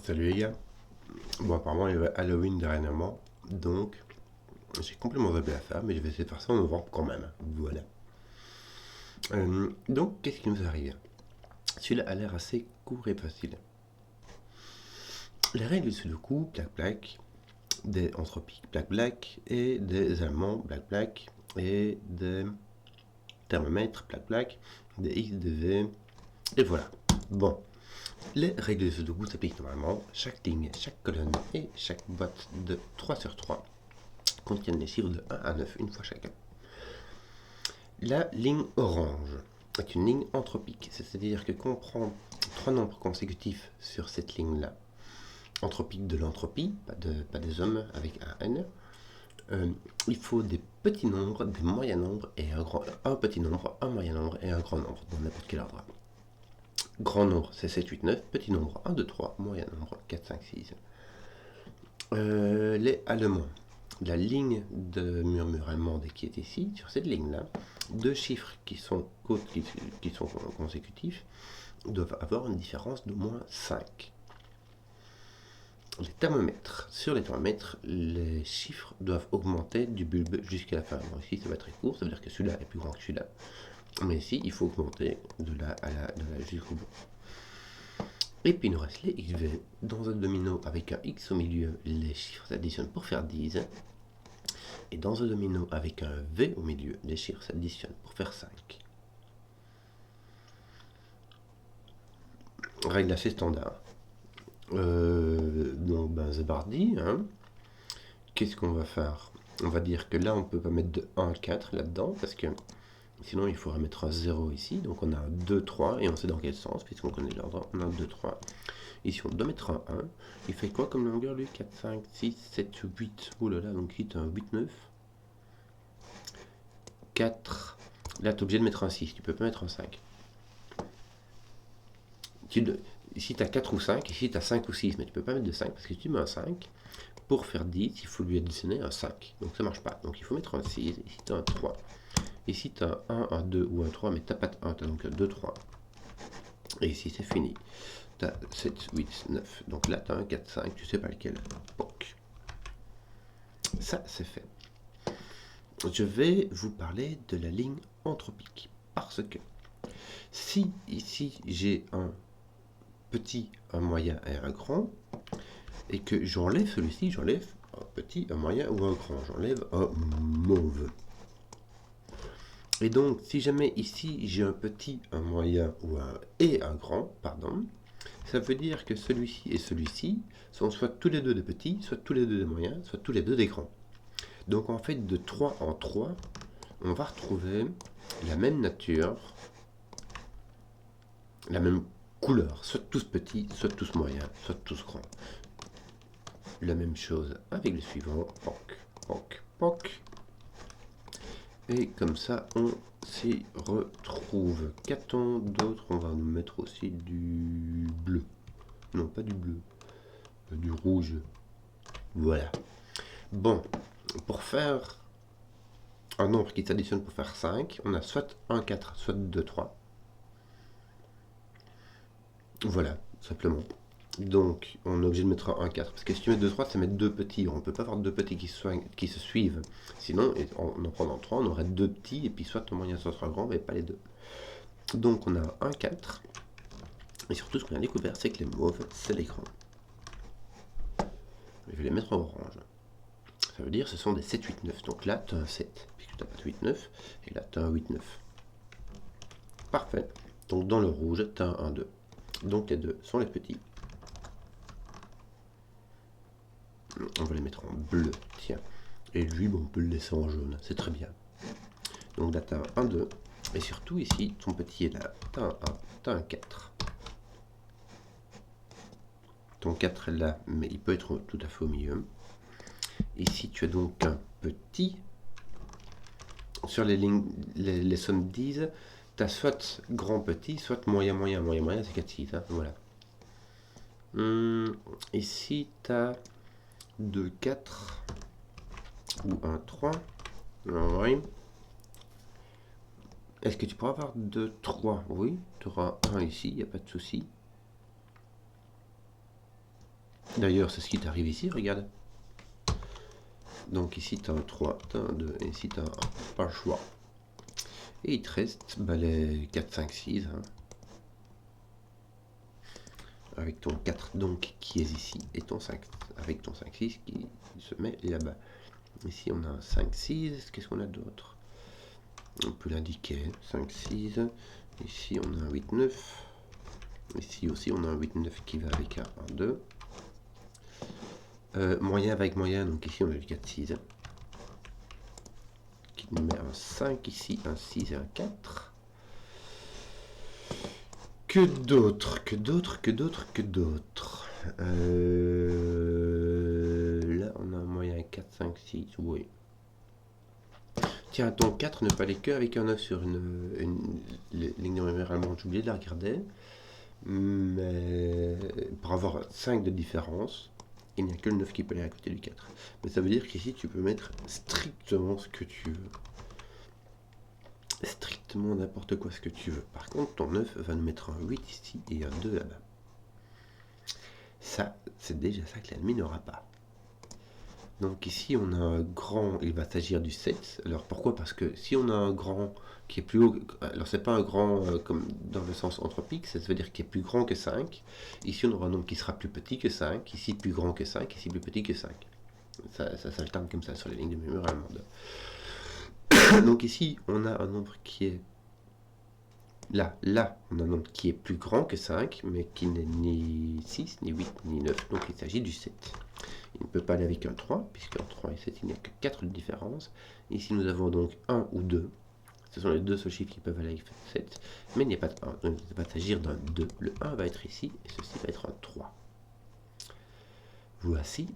Salut les gars. Bon, apparemment, il y avait Halloween dernièrement, donc j'ai complètement zappé à ça, mais je vais essayer de faire ça en novembre quand même. Voilà. Donc, qu'est-ce qui nous arrive? Celui-là a l'air assez court et facile. Les règles du Sudoku, plaque plaque, des anthropiques, plaque plaque, et des allemands, plaque plaque, et des thermomètres, plaque plaque, des X, des V, et voilà. Bon, les règles du Sudoku s'appliquent normalement. Chaque ligne, chaque colonne et chaque boîte de 3 sur 3 contiennent les chiffres de 1 à 9 une fois chacun. La ligne orange est une ligne anthropique, c'est-à-dire que quand on prend trois nombres consécutifs sur cette ligne-là, anthropique de l'entropie, pas des hommes avec un N, il faut des petits nombres, des moyens nombres et un petit nombre, un moyen nombre et un grand nombre dans n'importe quel ordre. Grand nombre c'est 7, 8, 9, petit nombre 1, 2, 3, moyen nombre 4, 5, 6. Les Allemands. La ligne de murmure allemande qui est ici, sur cette ligne-là, deux chiffres qui sont consécutifs doivent avoir une différence d'au moins 5. Les thermomètres. Sur les thermomètres, les chiffres doivent augmenter du bulbe jusqu'à la fin. Donc ici, ça va être très court, ça veut dire que celui-là est plus grand que celui-là. Mais ici, il faut augmenter de là jusqu'au bout. Et puis il nous reste les XV. Dans un domino avec un X au milieu, les chiffres s'additionnent pour faire 10. Et dans un domino avec un V au milieu, les chiffres s'additionnent pour faire 5. Règle assez standard. Donc Zabardi, hein. Qu'est-ce qu'on va faire? On va dire que là on ne peut pas mettre de 1 à 4 là-dedans, parce que sinon il faudrait mettre un 0 ici. Donc on a un 2, 3, et on sait dans quel sens, puisqu'on connaît l'ordre. On a un 2, 3. Ici on doit mettre un 1. Il fait quoi comme longueur lui? 4, 5, 6, 7, 8. Oh là là, donc ici tu as un 8, 9. 4. Là, tu es obligé de mettre un 6, tu peux pas mettre un 5. Ici, tu as 4 ou 5, ici, tu as 5 ou 6, mais tu peux pas mettre de 5, parce que si tu mets un 5, pour faire 10, il faut lui additionner un 5. Donc ça marche pas. Donc il faut mettre un 6, ici tu as un 3. Ici, tu as un 1, un 2 ou un 3, mais tu n'as pas de 1, tu as donc 2, 3. Et ici, c'est fini. Tu as 7, 8, 9. Donc là, tu as un 4, 5, tu sais pas lequel. Donc, ça, c'est fait. Je vais vous parler de la ligne anthropique. Parce que si ici j'ai un petit, un moyen et un grand, et que j'enlève celui-ci, j'enlève un petit, un moyen ou un grand, j'enlève un mauve. Et donc si jamais ici j'ai un petit, un moyen et un grand, pardon, ça veut dire que celui-ci et celui-ci sont soit tous les deux des petits, soit tous les deux des moyens, soit tous les deux des grands. Donc en fait, de 3 en 3, on va retrouver la même nature, la même couleur, soit tous petits, soit tous moyens, soit tous grands. La même chose avec le suivant, poc, poc, poc. Et comme ça, on s'y retrouve. Qu'a-t-on d'autre? On va nous mettre aussi du bleu. Non, pas du bleu, du rouge. Voilà. Bon, pour faire un nombre qui s'additionne pour faire 5, on a soit 1, 4, soit 2, 3. Voilà, simplement. Donc, on est obligé de mettre un 4. Parce que si tu mets 2, 3, ça met deux petits. On ne peut pas avoir deux petits qui se suivent. Sinon, en prenant 3, on aurait deux petits, et puis soit ton moyen soit grand, mais pas les deux. Donc, on a un 4. Et surtout, ce qu'on a découvert, c'est que les mauves, c'est les grands. Je vais les mettre en orange. Ça veut dire que ce sont des 7, 8, 9. Donc là, tu as un 7, puisque tu n'as pas de 8, 9. Et là, tu as un 8, 9. Parfait. Donc, dans le rouge, tu as un 1, 2. Donc, les deux sont les petits. On va les mettre en bleu, tiens. Et lui, bon, on peut le laisser en jaune, c'est très bien. Donc là, tu as un 2. Et surtout ici, ton petit est là. Tu as un 1, tu as un 4. Ton 4 est là, mais il peut être tout à fait au milieu. Ici, tu as donc un petit. Sur les lignes, les sommes 10, tu as soit grand petit, soit moyen, moyen, moyen, moyen, c'est 4, 6. Hein, voilà. Ici, tu as 2, 4 ou 1, 3. Oui. Est-ce que tu pourras avoir 2, 3? Oui, tu auras un ici, il n'y a pas de souci. D'ailleurs, c'est ce qui t'arrive ici, regarde. Donc ici, tu as un 3, tu as un 2, et ici, tu as un 1. Pas le choix. Et il te reste les 4, 5, 6. Hein. Avec ton 4, donc, qui est ici, et ton 5, avec ton 5, 6 qui se met là-bas. Ici, on a un 5, 6. Qu'est-ce qu'on a d'autre? On peut l'indiquer. 5, 6. Ici, on a un 8, 9. Ici aussi, on a un 8, 9 qui va avec un 1, 2. Moyen avec moyen, donc ici, on a du 4, 6. Qui nous met un 5 ici, un 6 et un 4. Que d'autres, que d'autres, que d'autres, que d'autres. Là, on a un moyen 4, 5, 6, oui. Tiens, ton 4 ne peut aller qu'avec un 9 sur une ligne de mémoire allemande. J'ai oublié de la regarder. Mais pour avoir 5 de différence, il n'y a que le 9 qui peut aller à côté du 4. Mais ça veut dire qu'ici, tu peux mettre strictement ce que tu veux. Strictement n'importe quoi ce que tu veux. Par contre, ton 9 va nous mettre un 8 ici et un 2 là-bas. Ça, c'est déjà ça que l'ennemi n'aura pas. Donc ici, on a un grand, il va s'agir du 7. Alors pourquoi? Parce que si on a un grand qui est plus haut, alors c'est pas un grand comme dans le sens anthropique, ça veut dire qu'il est plus grand que 5. Ici, on aura un nombre qui sera plus petit que 5, ici plus grand que 5, ici plus petit que 5. Ça s'alterne comme ça sur les lignes de mémoire allemande. Donc ici, on a un nombre qui est là, on a un nombre qui est plus grand que 5, mais qui n'est ni 6, ni 8, ni 9. Donc il s'agit du 7. Il ne peut pas aller avec un 3, puisqu'en 3 et 7, il n'y a que 4 de différence. Ici, nous avons donc 1 ou 2. Ce sont les deux seuls chiffres qui peuvent aller avec 7. Mais il n'y a pas de 1, donc il ne va pas s'agir d'un 2. Le 1 va être ici, et ceci va être un 3. Voici,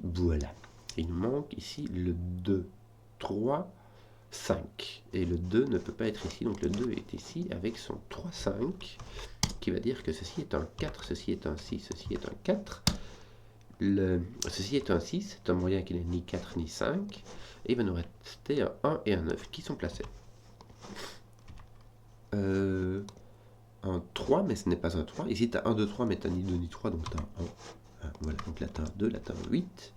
voilà. Il nous manque ici le 2, 3, 5. Et le 2 ne peut pas être ici, donc le 2 est ici avec son 3, 5, qui va dire que ceci est un 4, ceci est un 6, ceci est un 4. Ceci est un 6, c'est un moyen qui n'est ni 4 ni 5, et il va nous rester un 1 et un 9 qui sont placés. Un 3, mais ce n'est pas un 3. Ici, tu as 1, 2, 3, mais tu n'as ni 2 ni 3, donc tu as un 1. Voilà, donc là, tu as un 2, là, tu as un 8.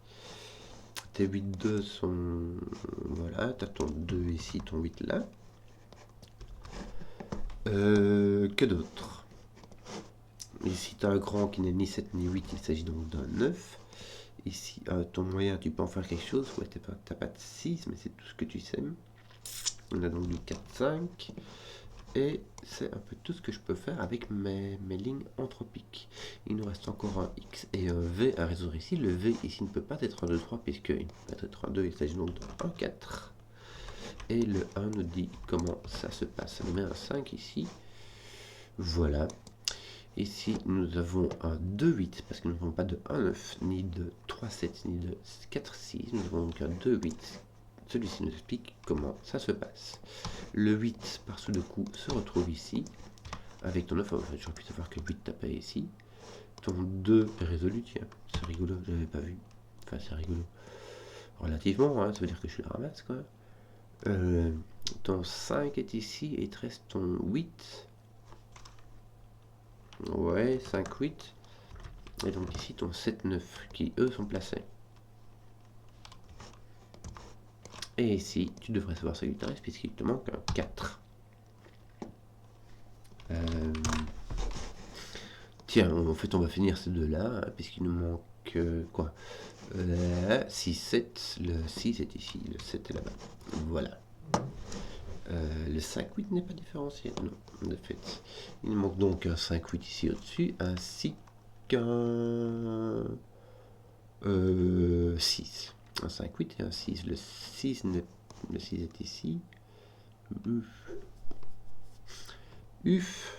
Tes 8, 2 sont... Voilà, tu as ton 2 ici, ton 8 là. Que d'autre? Ici, tu as un grand qui n'est ni 7 ni 8, il s'agit donc d'un 9. Ici, ton moyen, tu peux en faire quelque chose. Ouais, tu n'as pas de 6, mais c'est tout ce que tu sais. On a donc du 4, 5. Et c'est un peu tout ce que je peux faire avec mes lignes anthropiques. Il nous reste encore un X et un V à résoudre ici. Le V ici ne peut pas être un 2, 3, puisqu'il ne peut pas être un 2, il s'agit donc d'un 1, 4. Et le 1 nous dit comment ça se passe. On met un 5 ici. Voilà. Ici, nous avons un 2, 8, parce que nous n'avons pas de 1, 9, ni de 3, 7, ni de 4, 6. Nous avons donc un 2, 8. Celui-ci nous explique comment ça se passe. Le 8, par ce de coup, se retrouve ici. Avec ton 9, en fait, j'aurais pu savoir que le 8 tapait ici. Ton 2 est résolu, tiens. C'est rigolo, je l'avais pas vu. Enfin, c'est rigolo. Relativement, hein, ça veut dire que je suis la ramasse, quoi. Ton 5 est ici, et il te reste ton 8. Ouais, 5, 8. Et donc ici, ton 7, 9, qui eux sont placés. Et ici, tu devrais savoir ce qu'il te reste, puisqu'il te manque un 4. Tiens, en fait, on va finir ces deux-là, hein, puisqu'il nous manque quoi 6, 7. Le 6 est ici, le 7 est là-bas. Voilà. Le 5, 8 n'est pas différencié, non, de fait. Il nous manque donc un 5, 8 ici au-dessus, ainsi qu'un 6. Un 5, 8 et un 6. Le 6 est ici. Uf.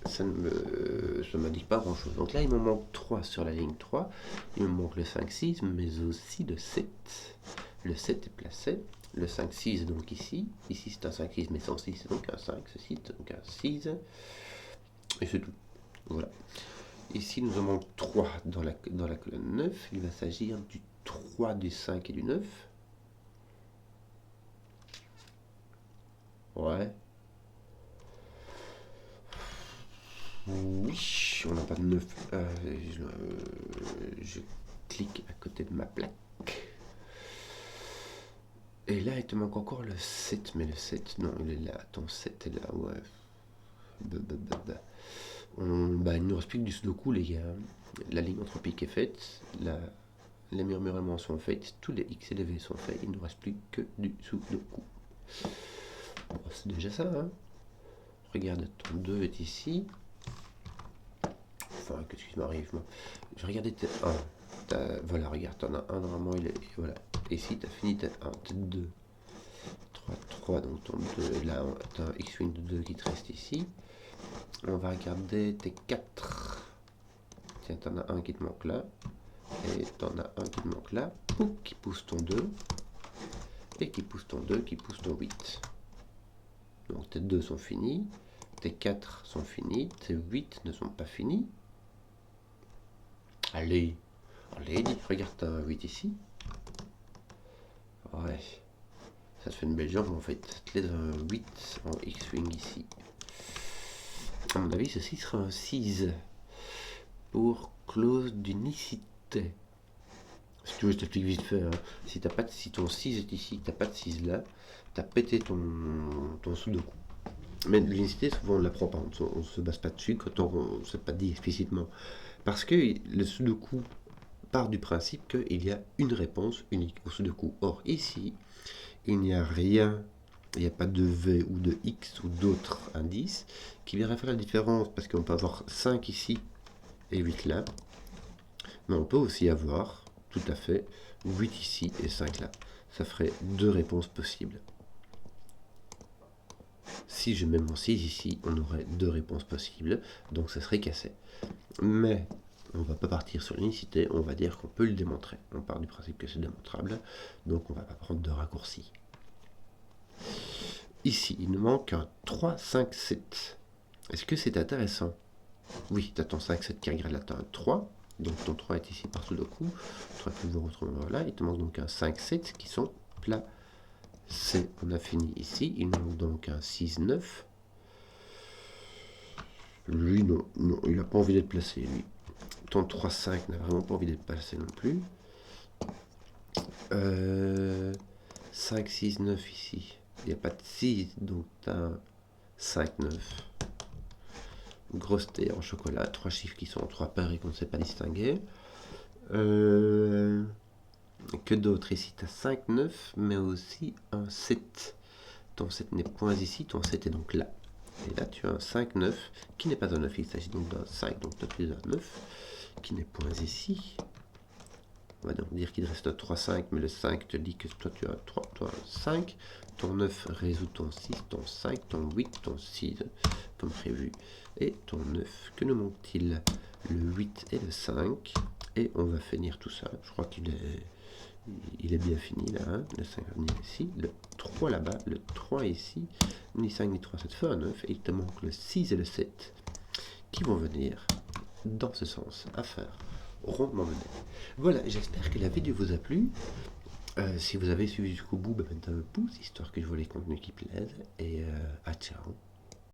Ça ne m'indique pas grand chose. Donc là, il me manque 3 sur la ligne 3. Il me manque le 5, 6, mais aussi le 7. Le 7 est placé. Le 5, 6 donc ici. Ici, c'est un 5, 6, mais sans 6, c'est donc un 5. Ceci, c'est donc un 6. Et c'est tout. Voilà. Ici, nous en manque 3 dans la colonne 9. Il va s'agir du 3, du 5 et du 9. Ouais. Oui. on n'a pas de 9. Je clique à côté de ma plaque. Et là, il te manque encore le 7, mais le 7, non, il est là. Ton 7 est là, ouais. Il ne nous reste plus que du sudoku, les gars. La ligne anthropique est faite, les murmurements sont faits, tous les x et les v sont faits, il ne nous reste plus que du sudoku. Bon, c'est déjà ça, hein. Regarde, ton 2 est ici. Enfin, qu'est-ce qui m'arrive, moi? Je regardais tes 1. Voilà, regarde, t'en as un, normalement, il est. Voilà. Ici, t'as fini tes 1, tes 2. 3, donc ton 2, là, t'as un x-wing de 2 qui te reste ici. On va regarder tes 4. Tiens, t'en as un qui te manque là. Et t'en as un qui te manque là. Pouc, qui pousse ton 2. Et qui pousse ton 2, qui pousse ton 8. Donc tes 2 sont finis. Tes 4 sont finis. Tes 8 ne sont pas finis. Allez, regarde, t'as un 8 ici. Ouais. Ça te fait une belle jambe en fait. Tu as un 8 en X-Wing ici. À mon avis, ceci sera un 6 pour clause d'unicité. Si tu veux, je t'explique vite fait. Hein. Si ton 6 est ici, tu n'as pas de 6 là, tu as pété ton sudoku. Mais l'unicité, souvent on ne l'apprend pas, on ne se base pas dessus quand on ne s'est pas dit explicitement. Parce que le sudoku part du principe qu'il y a une réponse unique au sudoku. Or, ici, il n'y a rien, il n'y a pas de V ou de X ou d'autres indices qui viendraient faire la différence, parce qu'on peut avoir 5 ici et 8 là, mais on peut aussi avoir, tout à fait, 8 ici et 5 là. Ça ferait 2 réponses possibles. Si je mets mon 6 ici, on aurait 2 réponses possibles, donc ça serait cassé. Mais on ne va pas partir sur l'unicité, on va dire qu'on peut le démontrer. On part du principe que c'est démontrable, donc on ne va pas prendre de raccourci. Ici, il nous manque un 3, 5, 7. Est-ce que c'est intéressant? Oui, tu as ton 5, 7 qui regarde là, tu as un 3. Donc ton 3 est ici par sudoku. Tu aurais pu le voir autrement là. Il te manque donc un 5, 7 qui sont placés. On a fini ici. Il nous manque donc un 6, 9. Lui, non, il n'a pas envie d'être placé, lui. Ton 3, 5 n'a vraiment pas envie d'être placé non plus. 5, 6, 9 ici. Il n'y a pas de 6, donc tu as un 5, 9. Grosse thé en chocolat, 3 chiffres qui sont en 3 paires et qu'on ne sait pas distinguer. Que d'autres ici? Tu as 5, 9, mais aussi un 7. Ton 7 n'est point ici, ton 7 est donc là. Et là, tu as un 5, 9, qui n'est pas un 9, il s'agit donc d'un 5, donc tu as un 9, qui n'est point ici. On va donc dire qu'il reste un 3, 5, mais le 5 te dit que toi tu as un 3, toi un 5. Ton 9 résout ton 6, ton 5, ton 8, ton 6, comme prévu. Et ton 9, que nous manque-t-il? Le 8 et le 5. Et on va finir tout ça. Je crois qu'il est bien fini là. Hein. Le 5 va venir ici. Le 3 là-bas. Le 3 ici. Ni 5 ni 3, ça te fait un 9. Et il te manque le 6 et le 7 qui vont venir dans ce sens à faire rondement mené. Voilà, j'espère que la vidéo vous a plu. Si vous avez suivi jusqu'au bout, mettez un pouce, histoire que je vois les contenus qui plaisent. Et à ciao.